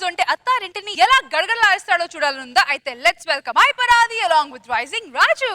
ఉంటే అత్తారింటిని ఎలా గడగడలాడిస్తాడో చూడాలనుందా? అయితే లెట్స్ వెల్కమ్ ఐ పరాది along with Rising Raju.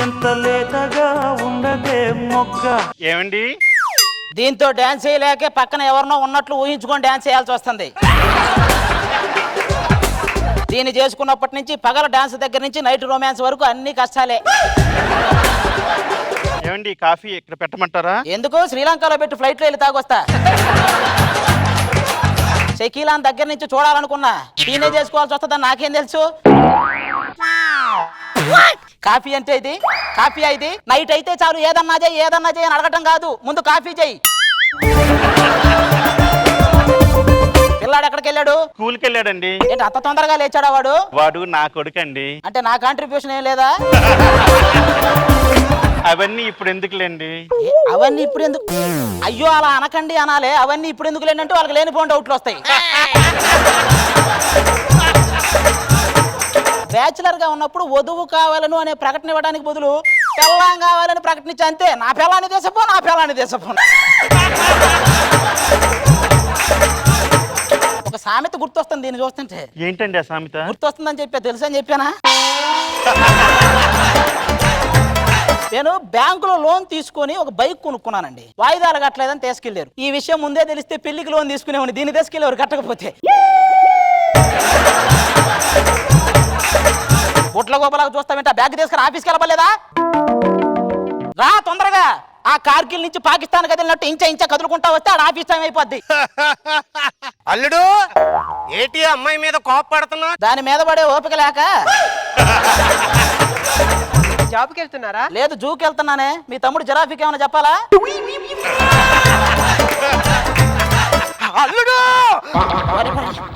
ఎంత లేతగా ఉండదే మొగ్గ. ఏమండి దీంతో డాన్స్ చేయలేకే పక్కన ఎవరినో ఉన్నట్లు ఊహించుకొని డాన్స్ చేయాల్సి వస్తుంది. దీన్ని చేసుకున్నప్పటి నుంచి పగల డాన్స్ దగ్గర నుంచి నైట్ రొమాన్స్ వరకు అన్ని కష్టాలే. ఏమండి కాఫీ ఇక్కడ పెట్టమంటారా? ఎందుకు శ్రీలంకలో పెట్టి ఫ్లైట్లో వెళ్ళి తాగొస్తా. షకీలాన్ దగ్గర నుంచి చూడాలనుకున్నా, దీనే చేసుకోవాల్సి వస్తుందని నాకేం తెలుసు. కాఫీ అంటే ఇది కాఫీ అయితే నైట్ అయితే చాలు ఏదన్నా చేయి అని అడగటం కాదు, ముందు కాఫీ చేయి. పిల్లాడు ఎక్కడికి వెళ్ళాడు? స్కూల్కి వెళ్ళాడండి. ఏంటి అంత తొందరగా లేచాడా వాడు? వాడు నా కొడుకండి. అంటే నా కాంట్రిబ్యూషన్ ఏం లేదా? అవన్నీ ఇప్పుడు ఎందుకులేండి? అవన్నీ ఇప్పుడు ఎందుకు? అయ్యో అలా అనకండి అనాలే. అవన్నీ ఇప్పుడు ఎందుకు లేండి అంటే వాళ్ళకి లేనిపోయిన డౌట్లు వస్తాయి. బ్యాచులర్ గా ఉన్నప్పుడు వధువు కావాలను అనే ప్రకటన ఇవ్వడానికి బదులు పెళ్ళాం కావాలని ప్రకటించి అంతే. నా పెళ్ళాన్ని దేశపో. ఒక సామెత గుర్తొస్తుంది దీన్ని చూస్తుంటే. ఏంటండి ఆ సామెత? గుర్తొస్తుందని చెప్పా, తెలుసని చెప్పానా? నేను బ్యాంకులో లోన్ తీసుకొని ఒక బైక్ కొనుక్కున్నానండి. వాయిదాలు కట్టలేదని తీసుకెళ్లారు. ఈ విషయం ముందే తెలిస్తే పెళ్లికి లోన్ తీసుకునేవాడిని, దీన్ని తీసుకెళ్లేవారు కట్టకపోతే. బొట్ల గోపలాగా చూస్తామంటే బ్యాగ్ తీసుకుని ఆఫీస్కి వెళ్ళలేదా? రా తొందరగా. ఆ కార్గిల్ నుంచి పాకిస్తాన్ కదిలినట్టు ఇంచా కదులుకుంటా వస్తే ఆడ ఆఫీస్ టైం అయిపోద్ది. అల్లుడు ఏటి అమ్మాయి మీద కోపడుతున్నా? దాని మీద పడే ఓపిక లేక. జాబ్కి వెళ్తున్నారా? లేదు, జూకి వెళ్తున్నానే. మీ తమ్ముడు జిరాఫీకి ఏమైనా చెప్పాలా? అల్లుడు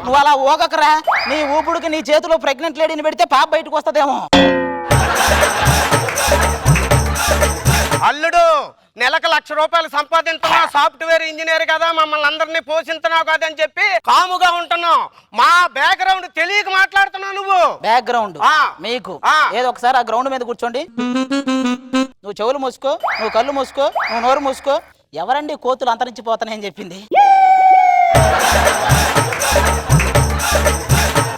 నువ్వు అలా ఊగకరా. నీ ఊపుడుకి నీ చేతిలో ప్రెగ్నెంట్ లేడీని పెడితే పాప బయటకు వస్తుందేమో. అల్లుడు నెలకు 1,00,000 రూపాయలు సంపాదించున్నావు, సాఫ్ట్వేర్ ఇంజనీర్ కదా, మమ్మల్ని అందరినీ పోషిస్తున్నావు కదా అని చెప్పి కాముగా ఉంటున్నావు. మా బ్యాక్గ్రౌండ్ తెలియక మాట్లాడుతున్నావు నువ్వు. బ్యాక్గ్రౌండ్ మీకు ఏదో ఒకసారి ఆ గ్రౌండ్ మీద కూర్చోండి. నువ్వు చెవులు మూసుకో, నువ్వు కళ్ళు మూసుకో, నువ్వు నోరు మూసుకో. ఎవరండి కోతులు అంతరించిపోతానని చెప్పింది?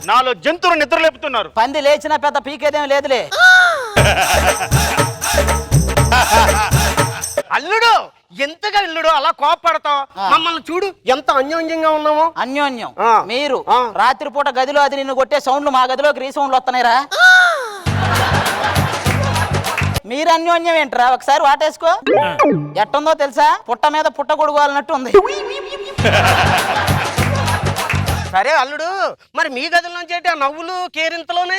నాలో జంతువులు నిద్ర లేపుతున్నారు. పంది లేచిన పెద్ద పీకేదేం లేదులే. అల్లుడు ఎంతగా ఇల్లుడు అలా కోపడతావు? మమ్మల్ని చూడు ఎంత అన్యోన్యంగా ఉన్నామో. అన్యోన్యం మీరు రాత్రిపూట గదిలో అది నిన్ను కొట్టే సౌండ్లు మా గదిలోకి రీసౌండ్లు వస్తున్నాయిరా. మీరు అన్యోన్యం ఏంట్రా? ఒకసారి వాటేసుకో. ఎట్టుందో తెలుసా? పుట్ట మీద పుట్ట గొడుగువాలన్నట్టు ఉంది. సరే అల్లుడు, మరి మీ గదిలో నుంచి ఆ నవ్వులు కేరింతలోనే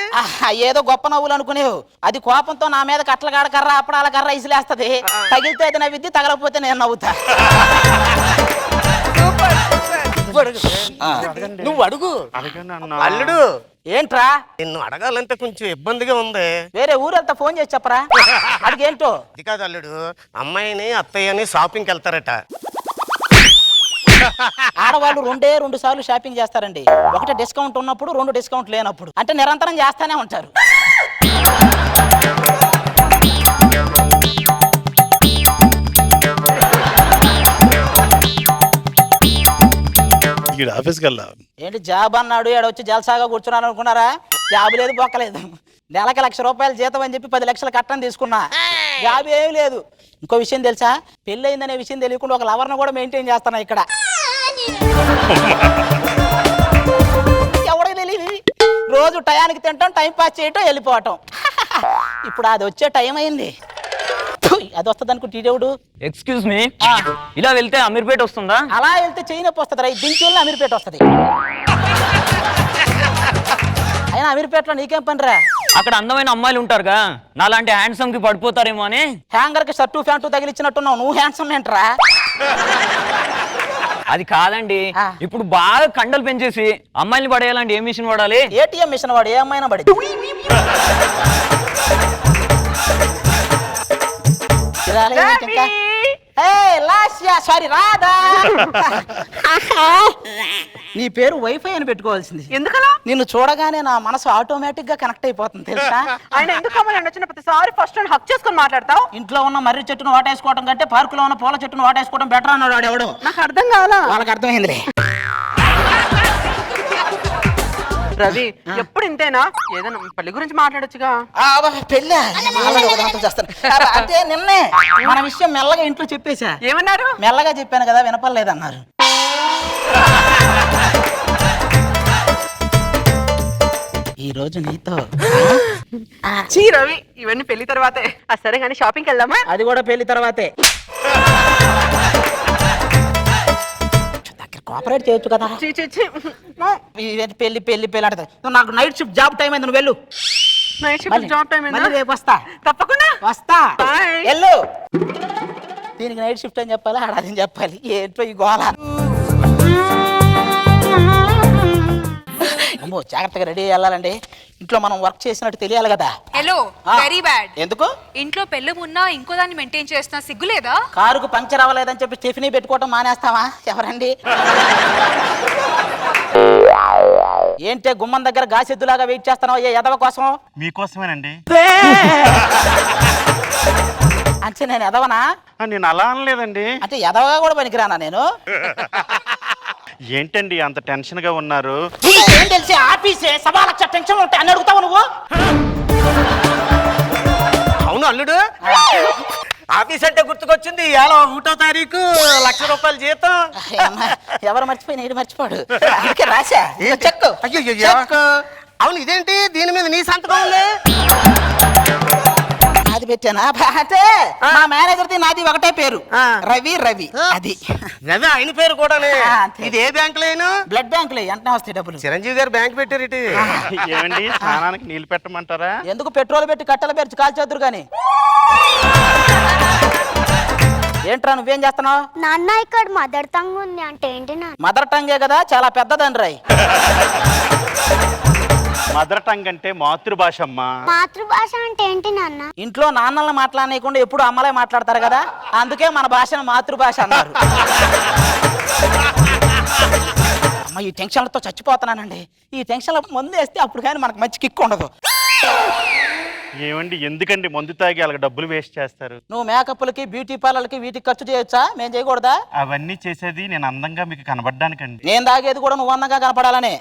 ఏదో గొప్ప నవ్వులు అనుకునేవు. అది కోపంతో నా మీద కట్లగాడ కర్ర అప్పడాల కర్ర ఇసిలేస్తది. తగిలితే అది నవ్విద్ది, తగలకపోతే నేను నవ్వుతా. నువ్వు అడుగు. అల్లుడు ఏంట్రా? నిన్ను అడగాలంటే కొంచెం ఇబ్బందిగా ఉంది. వేరే ఊరంతా ఫోన్ చేసి చెప్పరా? అడిగేంటో. అది కాదు అల్లుడు, అమ్మాయిని అత్తయ్యని షాపింగ్కి వెళ్తారట. ఆడవాళ్ళు 2 సార్లు షాపింగ్ చేస్తారండి. ఒకటి డిస్కౌంట్ ఉన్నప్పుడు, 2 డిస్కౌంట్ లేనప్పుడు. అంటే నిరంతరం చేస్తానే ఉంటారు. ఏంటి జాబ్ అన్నాడు, వచ్చి జల్సాగా కూర్చున్నాను అనుకున్నారా? జాబ్ లేదు, బొక్కలేదు. నెలకి 1,00,000 రూపాయలు జీతం అని చెప్పి 10 లక్షల కట్టని తీసుకున్నా. జాబ్ ఏమీ లేదు. ఇంకో విషయం తెలుసా? పెళ్ళి అయిందనే విషయం తెలియకుండా ఒక లవర్ను కూడా మెయింటైన్ చేస్తున్నా ఇక్కడ. ఎవరికి తెలియదు. రోజు టయానికి తింటాం, టైం పాస్ చేయటం, వెళ్ళిపోవటం. ఇప్పుడు అది వచ్చే టైం అయింది. అది వస్తుంది అనుకుంటే దేవుడు. ఎక్స్క్యూజ్ మీ, ఇలా వెళ్తే అమీర్పేట వస్తుందా? అలా వెళ్తే చైనప్పు వస్తుంది. దించి వెళ్ళి అమీర్పేట వస్తుంది. అయినా అమీర్పేటలో నీకేం పనిరా? అక్కడ అందమైన అమ్మాయిలు ఉంటారుగా, నాలాంటి హ్యాండ్సమ్ కి పడిపోతారేమో అని. హ్యాంగర్ కి షర్టు ప్యాంటు తగిలిచ్చినట్టున్నావు. నువ్వు హ్యాండ్సమ్ ఏంట్రా? అది కాదండి, ఇప్పుడు బాగా కండలు పెంచేసి అమ్మాయిని పడేయాలంటే ఏ మిషన్ వాడాలి? ఏటీఎం మిషన్ వాడు ఏ అమ్మాయినా పడి. రాలేదు ఇంకా. ఏయ్, లాస్య, సారీ రాధా. నీ పేరు వైఫై అని పెట్టుకోవాల్సింది. ఎందుకలా? నిన్ను చూడగానే నా మనసు ఆటోమేటిక్ గా కనెక్ట్ అయిపోతుంది తెలుసా. ఆయన ఎందుకు అమ్మాయి వచ్చిన ప్రతిసారి ఫస్ట్ హక్ చేసుకొని మాట్లాడతావు? ఇంట్లో ఉన్న మర్రి చెట్టును వాటేసుకోవడం కంటే పార్కులో ఉన్న పూల చెట్టును వాటేసుకోవడం బెటర్ అన్నాడు వాడు ఎవడు. నాకు అర్థం కావాలా? వాళ్ళకి అర్థమైందిలే. రవి ఎప్పుడు ఇంతేనా? ఏదైనా పెళ్లి గురించి మాట్లాడొచ్చుగా. పెళ్ళా అంటే నిన్నే మన విషయం మెల్లగా ఇంట్లో చెప్పేశా. ఏమన్నారు? మెల్లగా చెప్పాను కదా, వినపడలేదన్నారు. ఈ రోజు నీతో చీ రవి, ఇవన్నీ పెళ్లి తర్వాతే. సరే కానీ షాపింగ్కి వెళ్దామా? అది కూడా పెళ్లి తర్వాతే. కోఆపరేట్ చేయొచ్చు కదా. చీ చీ చీ. ఇదేంటి పెళ్లి పెళ్లి పెళ్లి అంటే నాకు నైట్ షిఫ్ట్ జాబ్ టైం అయింది, నువ్వు వెళ్ళు. నైట్ షిఫ్ట్ జాబ్ టైం మళ్ళీ రేపు వస్తా. తప్పకుండా వస్తా. Bye. వెళ్ళు. దీనికి నైట్ షిఫ్ట్ అని చెప్పాలి, ఆడదని చెప్పాలి. ఏంటో ఈ గోళ. అమ్మో, జాగ్రత్తగా రెడీ వెళ్ళాలండి. ఇంట్లో మనం వర్క్ చేసినట్టు తెలియాలి కదా. Hello, very bad. ఎందుకు? ఇంట్లో పెళ్ళం ఉన్నా ఇంకో దాన్ని మెయింటైన్ చేస్తున్నా, సిగ్గులేదా? కారుకు పంచర్ అవ్వలేదని చెప్పి స్టెఫినీ పెట్టుకోవటం మానేస్తావా? ఎవరండి? ఏంటే గుమ్మం దగ్గర గాసెద్దులాగా వెయిట్ చేస్తున్నావు ఏ ఎదవ కోసం? మీకోసమేనండి. అంటే నేను ఎదవనా? నేను అలా అనలేదండి. అంటే ఎదవగా కూడా పనికిరానా నేను? ఏంటండి అంత టెన్షన్ గా ఉన్నారు? ఏం తెలిసి ఆఫీసే సభా లక్ష టెన్షన్ ఉంటాయి అని అడుగుతావు నువ్వు? అవును అల్లుడు, ఆఫీస్ అంటే గుర్తుకొచ్చింది. ఇవాళ 1వ తారీఖు, ₹1,00,000 జీతం. ఎవరు మర్చిపోయిన ఇటు మర్చిపోడు. అందుకే రాశా చెక్కు. చెక్కు. అవును, ఇదేంటి దీని మీద నీ సంతకం ఉంది? నాది పెట్టానా? అంటే మా మేనేజర్ ది నాది ఒకటే పేరు, రవి. రవి అది రవి ఆయన పేరు కూడానే. అంతే. ఇది ఏ బ్యాంక్ లేను? బ్లడ్ బ్యాంక్ లే, వెంటనే వస్తాయి డబ్బులు. చిరంజీవి గారు బ్యాంక్ పెట్టారు ఇటు. ఏమండి స్నానానికి నీళ్ళు పెట్టమంటారా? ఎందుకు పెట్రోల్ పెట్టి కట్టెలు పెరిచి కాల్చేద్దరు గాని. ఏంట్రా నువ్వేం చేస్తున్నావు? నాన్న ఇక్కడ మదర్ టంగ్ ఉంది అంటే ఏంటి నాన్న? మదర్ టంగే కదా, చాలా పెద్దదని రాయి. మదర్ టంగ్ అంటే మాతృభాష అమ్మా. మాతృభాష అంటే ఏంటి నాన్న? ఇంట్లో నాన్నల్ని మాట్లాడనీయకుండా ఎప్పుడు అమ్మలే మాట్లాడతారు కదా, అందుకే మన భాషను మాతృభాష అన్నారు. అమ్మ, ఈ టెన్షన్లతో చచ్చిపోతున్నానండి. ఈ టెన్షన్ల ముందు వేస్తే అప్పుడు కానీ మనకు మంచి కిక్ ఉండదు. ఏమండి ఎందుకండి మందు తాగి అలాగ డబ్బులు వేస్ట్ చేస్తారు? నువ్వు మేకప్లకి బ్యూటీ పార్లర్కి వీటికి ఖర్చు చేయొచ్చా? మేము చేయకూడదా? అవన్నీ చేసేది నేను అందంగా మీకు కనబడ్డానికండి. నేను తాగేది కూడా నువ్వు అందంగా కనపడాలని.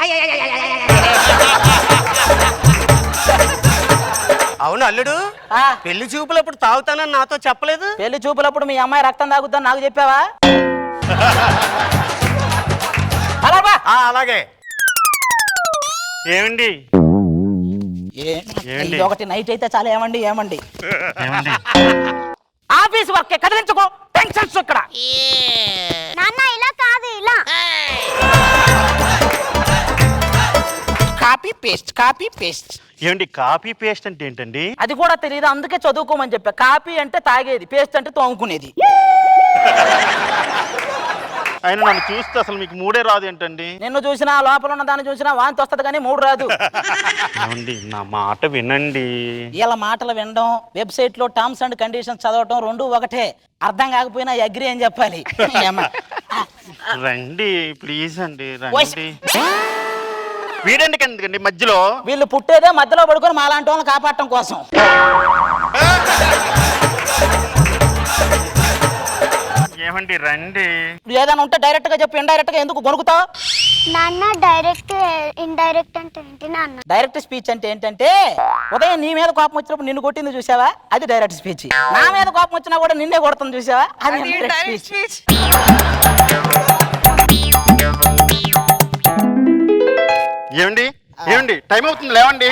అవును అల్లుడు, ఆ, పెళ్లి చూపులప్పుడు తాగుతానని నాతో చెప్పలేదు. పెళ్లి చూపులప్పుడు మీ అమ్మాయి రక్తం తాగుద్దని నాకు చెప్పావా? అలా బా. అలాగే. ఏమండి ఇది ఒకటి నైట్ అయితే చాలా. ఏమండి ఏమండి ఏమండి ఆఫీస్ వర్క్ కదిలించుకో, టెన్షన్స్ ఇక్కడ. నాన్న ఇలా కాదు, ఇలా. Copy paste, copy paste. ఏమండి కాపీ పేస్ట్ అంటే ఏంటండి? అది కూడా తెలియదు, అందుకే చదువుకోమని చెప్పా. కాపీ అంటే తాగేది, పేస్ట్ అంటే తోముకునేది. ఆయన నన్ను చూస్తే అసలు మీకు మూడే రాదు ఏంటండి? నిన్ను చూసినా లోపల ఉన్న దాన్ని చూసినా వాంతి వస్తుంది కానీ మూడు రాదు. ఏమండి నా మాట వినండి. ఇలా మాటలు వినడం, వెబ్సైట్ లో టర్మ్స్ అండ్ కండిషన్స్ చదవటం రెండు ఒకటే. అర్థం కాకపోయినా అగ్రి అని చెప్పాలి. రండి ప్లీజ్ అండి, రండి. వీడెందుకండి మధ్యలో? వీళ్ళు పుట్టేదే మధ్యలో పడుకొని మాలాంటి వాళ్ళని కాపాడటం కోసం. ఏమండి రండి. ఇప్పుడు ఏదైనా ఉంటే డైరెక్ట్ గా చెప్పి, ఇండైరెక్ట్ గా ఎందుకు గొనుకుతావు? నాన్న డైరెక్ట్ ఇండైరెక్ట్ అంటే ఏంటి నాన్న? డైరెక్ట్ స్పీచ్ అంటే ఏంటంటే, ఉదయం నీ మీద కోపం వచ్చినప్పుడు నిన్ను కొట్టింది చూసావా, అది డైరెక్ట్ స్పీచ్. నా మీద కోపం వచ్చినా కూడా నిన్నే కొడుతుంది చూసావా, అది ఇండైరెక్ట్ స్పీచ్. ఏమండి ఏమండి టైం అవుతుంది లేవండి.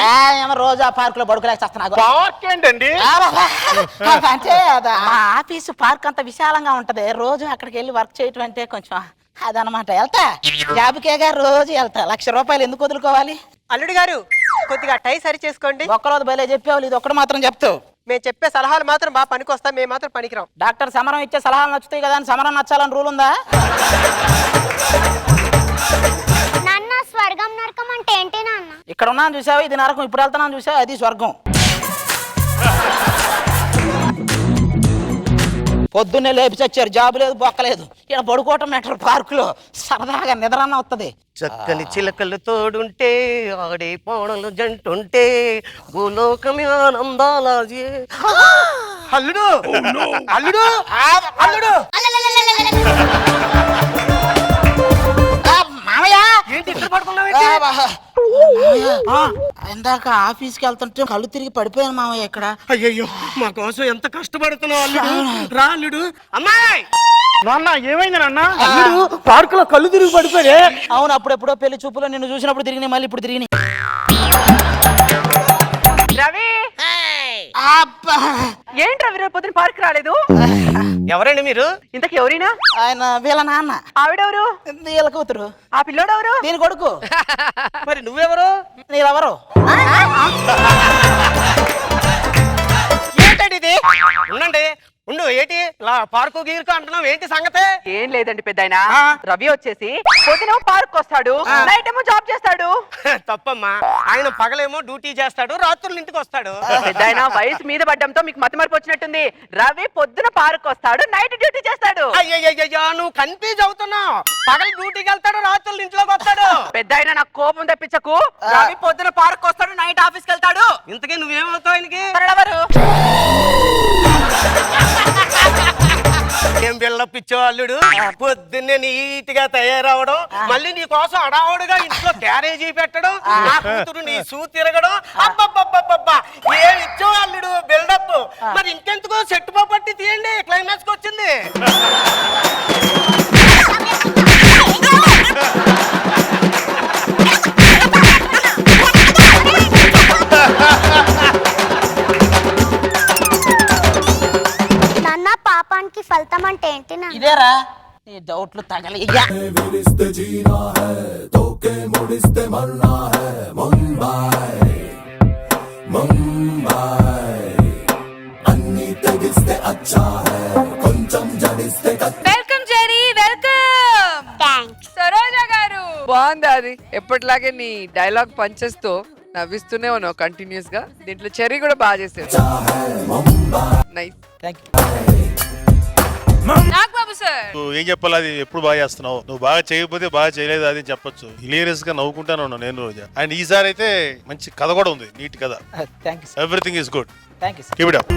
రోజు ఆ పార్క్ లో పడుకోలేక పార్క్ ఏంటండి? అంటే మా ఆఫీసు పార్క్ అంత విశాలంగా ఉంటది. రోజు అక్కడికి వెళ్ళి వర్క్ చేయటం అంటే కొంచెం అదనమాట. వెళ్తా జాబికేగా రోజు వెళ్తా. ₹1,00,000 ఎందుకు వదులుకోవాలి? అల్లుడు గారు కొద్దిగా టై సరి చేసుకోండి. ఒక్కరోజు బయలు చెప్పావు, ఇది ఒక్కడు మాత్రం చెప్తావు. మేము చెప్పే సలహాలు మాత్రం బాగా పనికి వస్తాం, మేము మాత్రం పనికిరాం. డాక్టర్ సమరం ఇచ్చే సలహాలు నచ్చుతాయి కదా అని సమరం నచ్చాలని రూల్ ఉందా? నాన్న స్వర్గం నరకం అంటే ఏంటి నాన్న? ఇక్కడ ఉన్నాను చూసావు, ఇది నరకం. ఇప్పుడు వెళ్తున్నాను చూసావు, అది స్వర్గం. పొద్దున్నే లేపి చచ్చారు, జాబ్ లేదు బొక్కలేదు, ఇక్కడ పడుకోవటం మెట్రో పార్కులో సరదాగా నిద్రన్న వస్తుంది. చక్కని చిలకలు తోడుంటే ఆడే పోణలు జంటుంటే భూలోకమే ఆనందాల అల్లుడు అల్లుడు అల్లుడు మామయ్య ఏంటి ఇక్కడ పడుకున్నావు? ఇందాక ఆఫీస్కి వెళ్తుంటే కళ్ళు తిరిగి పడిపోయాను మామయ్య ఇక్కడ. అయ్యయ్యో మా కోసం ఎంత కష్టపడుతున్నావు అల్లుడు. రా అల్లుడు. అమ్మాయి నాన్న ఏమైంది నాన్న? పార్కులో కళ్ళు తిరిగి పడిపోయే. అవును, అప్పుడెప్పుడో పెళ్లి చూపులో నిన్ను చూసినప్పుడు తిరిగినాయి, మళ్ళీ ఇప్పుడు తిరిగినాయి. రవి ఏంటి రవి రేపు పొద్దున పార్క్ రాలేదు? ఎవరండి మీరు? ఇంతకు ఎవరైనా? ఆయన వీళ్ళ నాన్న. ఆవిడెవరు? వీళ్ళ కూతురు. ఆ పిల్లోడెవరు? దీని కొడుకు. మరి నువ్వెవరు? నీరెవరు? ఏంటండి ఇది? ఉండండి ఉండు. ఏంటి ఇలా పార్కు గీరుకు అంటున్నావు? ఏంటి సంగతే? ఏం లేదండి పెద్దాయన, రవి వచ్చేసి పొద్దున పార్క్ వస్తాడు, నైట్ ఏమో జాబ్ చేస్తాడు. తప్పమ్మా, ఆయన పగలేమో డ్యూటీ చేస్తాడు, రాత్రులు ఇంటికి వస్తాడు. పెద్దాయన వయసు మీద పడ్డంతో మీకు మతిమరుపు వచ్చినట్టుంది. రవి పొద్దున పార్క్ వస్తాడు, నైట్ డ్యూటీ చేస్తాడు. అయ్యయ్యయ్యా, నువ్వు కన్ఫ్యూజ్ అవుతున్నావు. పగలు డ్యూటీకి వెళ్తాడు, రాత్రులు ఇంట్లోకి వస్తాడు. పెద్దాయన నాకు కోపం తెప్పించకు. రవి పొద్దున పార్క్ వస్తాడు, నైట్ ఆఫీస్కి వెళ్తాడు. ఇంతకీ నువ్వేమవుతావు ఆయనకి? ఎవరు? ఏం బిల్డప్ ఇచ్చావు అల్లుడు? పొద్దున్నే నీట్ గా తయారవడం, మళ్ళీ నీ కోసం అడావుడుగా ఇంట్లో క్యారేజీ పెట్టడం, నా కూతురు నీ సూ తిరగడం. అబ్బబ్బబ్బబ్బబ్బా, ఏం ఇచ్చావు అల్లుడు బిల్డప్. మరి ఇంకెందుకో సెట్ పట్టి తీయండి, క్లైమాక్స్ కి వచ్చింది. నాన్న పాపానికి ఫలితం అంటే ఏంటి నాన్న? ఇదేరా నీ డౌట్లు తగలి. Welcome Jerry, welcome. సరోజా గారు బాగుంది అది. ఎప్పటిలాగే నీ డైలాగ్ పంచెస్ తో నవ్విస్తూనే ఉన్నావు కంటిన్యూస్ గా. దీంట్లో చెర్రీ కూడా బాగా చేసాడు. Nice. Thank you. Nagababu sir, నువ్వు ఏం చెప్పాలి, అది ఎప్పుడు బాగా చేస్తున్నావు, నువ్వు బాగా చేయకపోతే బాగా చేయలేదు అది చెప్పొచ్చు. హిలేరియస్ గా నవ్వుకుంటానే ఉన్నావు నేను రోజా. అండ్ ఈసారి అయితే మంచి కథ కూడా ఉంది, నీట్ కథ. Thank you. Everything is good. Thank you. Keep it up.